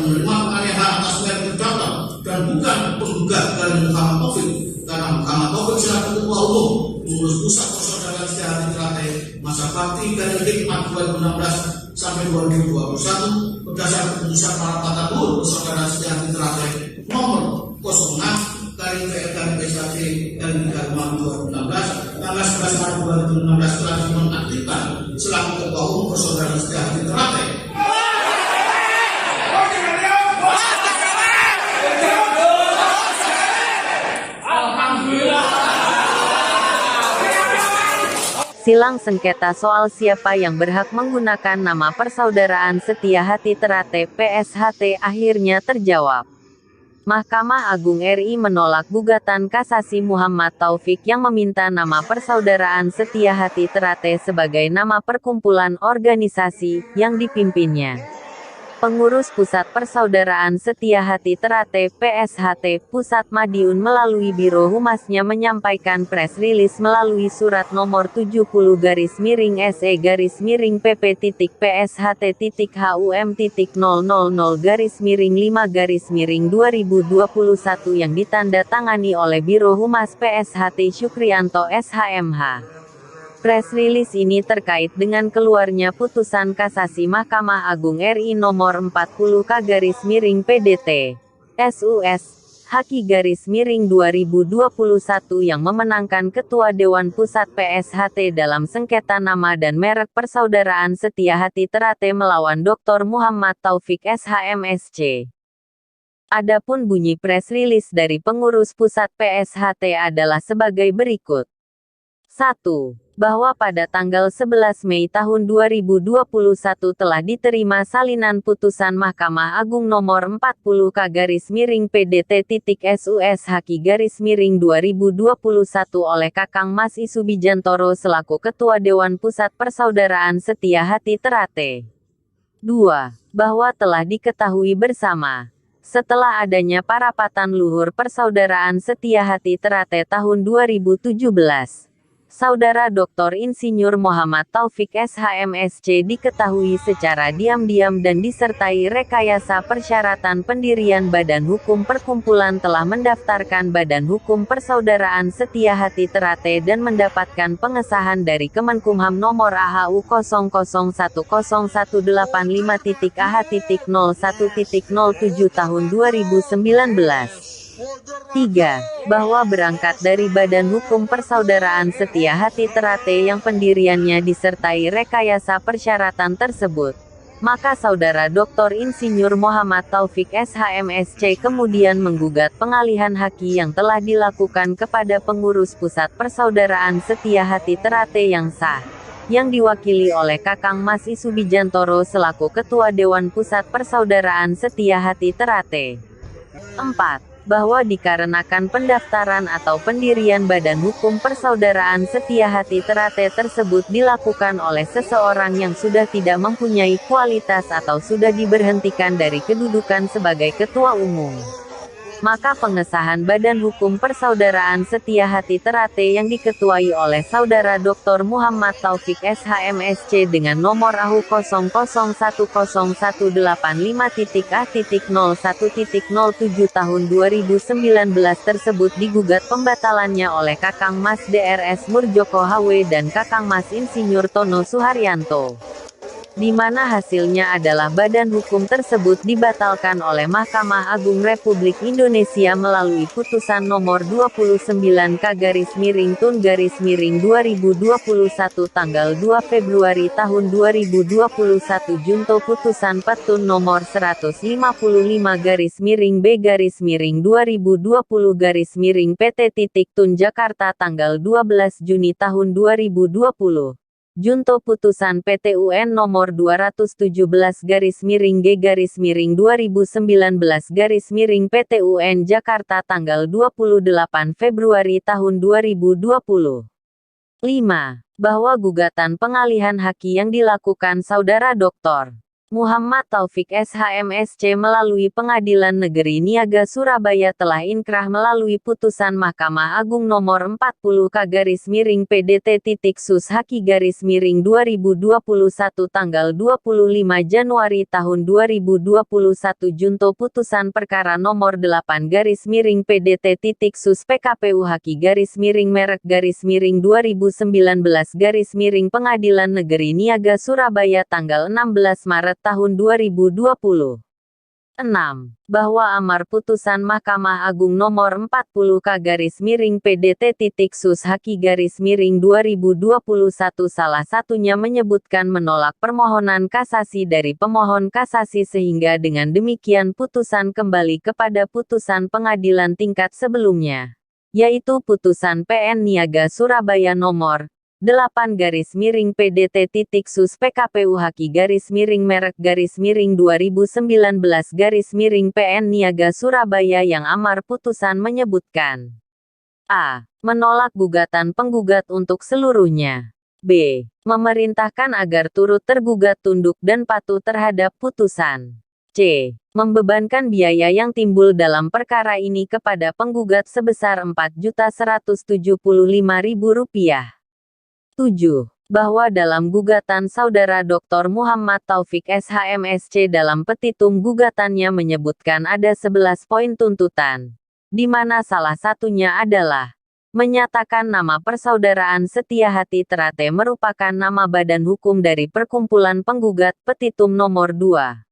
menerima pengalihan atas merek terdaftar dan bukan penggugat dari Muhammad Taufik, karena Muhammad Taufik selaku Ketua Umum Pengurus Pusat Persaudaraan Setia Hati Ternate masa bakti dari Hikmat 2016 sampai 2021 berdasarkan keputusan para Patabur Persaudaraan Setia Hati Ternate nomor 06 kali PRK-PSHT dari 3 Maret 2016 tanggal 11 Maret 2016 telah dinonaktifkan selaku Ketua Umum Persaudaraan Setia Hati Ternate. Silang sengketa soal siapa yang berhak menggunakan nama Persaudaraan Setia Hati Ternate (PSHT) akhirnya terjawab. Mahkamah Agung RI menolak gugatan kasasi Muhammad Taufik yang meminta nama Persaudaraan Setia Hati Ternate sebagai nama perkumpulan organisasi yang dipimpinnya. Pengurus Pusat Persaudaraan Setia Hati Ternate (PSHT) Pusat Madiun melalui Biro Humasnya menyampaikan press release melalui surat nomor 70-PPTPSHT.PSHT.000-5-2021 yang ditandatangani oleh Biro Humas PSHT Syukrianto SHMH. Press release ini terkait dengan keluarnya putusan kasasi Mahkamah Agung RI nomor 40K-PDT SUS Haki-2021 yang memenangkan Ketua Dewan Pusat PSHT dalam sengketa nama dan merek Persaudaraan Setia Hati Ternate melawan Dr. Muhammad Taufik SHMSC. Adapun bunyi press release dari pengurus pusat PSHT adalah sebagai berikut. 1. Bahwa pada tanggal 11 Mei tahun 2021 telah diterima salinan putusan Mahkamah Agung nomor 40K-PDT.SUS Haki-2021 oleh Kakang Mas Isubijantoro selaku Ketua Dewan Pusat Persaudaraan Setia Hati Ternate. 2. Bahwa telah diketahui bersama, setelah adanya parapatan luhur Persaudaraan Setia Hati Ternate tahun 2017, Saudara Dr. Insinyur Muhammad Taufik SHMSC diketahui secara diam-diam dan disertai rekayasa persyaratan pendirian Badan Hukum Perkumpulan telah mendaftarkan Badan Hukum Persaudaraan Setia Hati Ternate dan mendapatkan pengesahan dari Kemenkumham nomor AHU 000115.AH.01.07 tahun 2019. 3. Bahwa berangkat dari Badan Hukum Persaudaraan Setia Hati Ternate yang pendiriannya disertai rekayasa persyaratan tersebut, maka Saudara Dr. Insinyur Muhammad Taufik SHMSC kemudian menggugat pengalihan haki yang telah dilakukan kepada pengurus Pusat Persaudaraan Setia Hati Ternate yang sah, yang diwakili oleh Kakang Mas Isubijantoro selaku Ketua Dewan Pusat Persaudaraan Setia Hati Ternate. 4. Bahwa dikarenakan pendaftaran atau pendirian Badan Hukum Persaudaraan Setia Hati Ternate tersebut dilakukan oleh seseorang yang sudah tidak mempunyai kualitas atau sudah diberhentikan dari kedudukan sebagai Ketua Umum, maka pengesahan Badan Hukum Persaudaraan Setia Hati Ternate yang diketuai oleh Saudara Dr. Muhammad Taufik SHMSC dengan nomor AHU 001085.A.01.07 tahun 2019 tersebut digugat pembatalannya oleh Kakang Mas Drs Murjoko HW dan Kakang Mas Insinyur Tono Suharyanto, di mana hasilnya adalah badan hukum tersebut dibatalkan oleh Mahkamah Agung Republik Indonesia melalui putusan nomor 29-TUN-2021 tanggal 2 Februari tahun 2021 junto putusan Petun nomor 155-B-2020-PT-TUN Jakarta tanggal 12 Juni tahun 2020. Junto putusan PT-UN nomor 217-G-2019-PT-UN Jakarta tanggal 28 Februari tahun 2020. 5. Bahwa gugatan pengalihan haki yang dilakukan Saudara Dr. Muhammad Taufik SHMSC melalui Pengadilan Negeri Niaga Surabaya telah inkrah melalui putusan Mahkamah Agung nomor 40K-Sus-Haki-2021 tanggal 25 Januari tahun 2021 junto putusan perkara nomor 8-PDT-Sus PKPU Haki-Merek-2019 Pengadilan Negeri Niaga Surabaya tanggal 16 Maret tahun 2020. 6. Bahwa amar putusan Mahkamah Agung nomor 40K-PDT-Sus Haki-2021 salah satunya menyebutkan menolak permohonan kasasi dari pemohon kasasi sehingga dengan demikian putusan kembali kepada putusan pengadilan tingkat sebelumnya, yaitu putusan PN Niaga Surabaya nomor 8-PDT-Sus PKPU Haki-Merek-2019 PN Niaga Surabaya yang amar putusan menyebutkan A. Menolak gugatan penggugat untuk seluruhnya. B. Memerintahkan agar turut tergugat tunduk dan patuh terhadap putusan. C. Membebankan biaya yang timbul dalam perkara ini kepada penggugat sebesar Rp4.175.000. 7. Bahwa dalam gugatan Saudara Dr. Muhammad Taufik SHMSC dalam petitum gugatannya menyebutkan ada 11 poin tuntutan, di mana salah satunya adalah menyatakan nama Persaudaraan Setia Hati Terate merupakan nama badan hukum dari perkumpulan penggugat petitum nomor 2.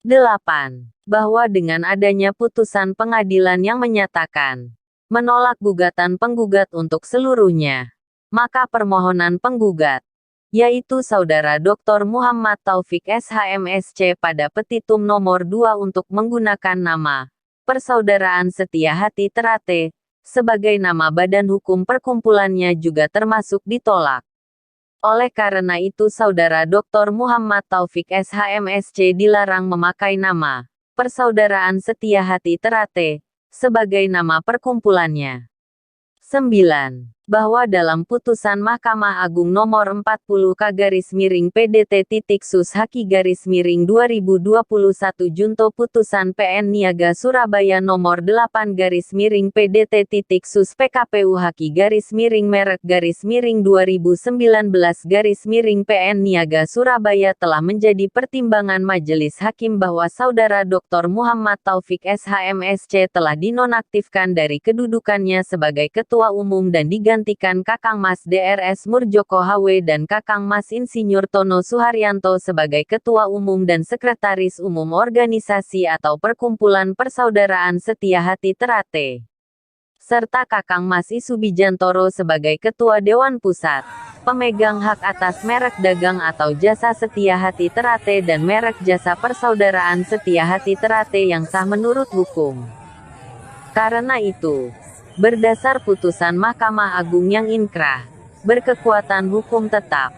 8. Bahwa dengan adanya putusan pengadilan yang menyatakan menolak gugatan penggugat untuk seluruhnya, maka permohonan penggugat, yaitu Saudara Dr. Muhammad Taufik SHMSC pada petitum nomor 2 untuk menggunakan nama Persaudaraan Setia Hati Terate sebagai nama badan hukum perkumpulannya juga termasuk ditolak. Oleh karena itu Saudara Dr. Muhammad Taufik SHMSC dilarang memakai nama Persaudaraan Setia Hati Terate sebagai nama perkumpulannya. 9. Bahwa dalam putusan Mahkamah Agung nomor 40K-PDT-Sus Haki-2021 junto putusan PN Niaga Surabaya nomor 8-PDT-Sus PKPU Haki-Merek-2019 PN Niaga Surabaya telah menjadi pertimbangan Majelis Hakim bahwa Saudara Dr. Muhammad Taufik SHMSC telah dinonaktifkan dari kedudukannya sebagai Ketua Umum dan digantikan Kakang Mas Drs Murjoko HW dan Kakang Mas Insinyur Tono Suharyanto sebagai Ketua Umum dan Sekretaris Umum Organisasi atau Perkumpulan Persaudaraan Setia Hati Terate, serta Kakang Mas Isubijantoro sebagai Ketua Dewan Pusat, pemegang hak atas merek dagang atau jasa Setia Hati Terate dan merek jasa Persaudaraan Setia Hati Terate yang sah menurut hukum. Karena itu, berdasar putusan Mahkamah Agung yang inkrah, berkekuatan hukum tetap,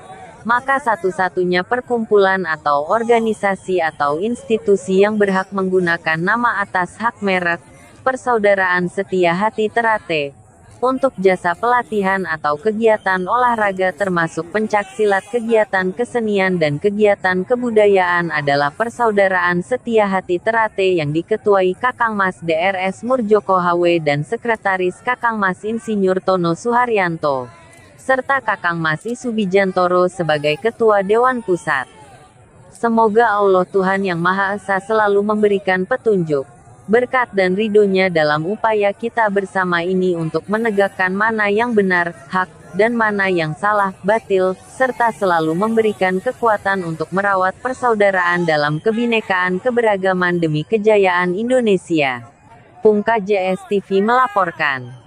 maka satu-satunya perkumpulan atau organisasi atau institusi yang berhak menggunakan nama atas hak merek Persaudaraan Setia Hati Terate untuk jasa pelatihan atau kegiatan olahraga termasuk pencaksilat, kegiatan kesenian dan kegiatan kebudayaan adalah Persaudaraan Setia Hati Terate yang diketuai Kakang Mas Drs Murjoko HW dan Sekretaris Kakang Mas Insinyur Tono Suharyanto, serta Kakang Mas Isubijantoro sebagai Ketua Dewan Pusat. Semoga Allah Tuhan Yang Maha Esa selalu memberikan petunjuk, berkat dan ridhonya dalam upaya kita bersama ini untuk menegakkan mana yang benar, hak, dan mana yang salah, batil, serta selalu memberikan kekuatan untuk merawat persaudaraan dalam kebinekaan keberagaman demi kejayaan Indonesia. Pungka JS TV melaporkan.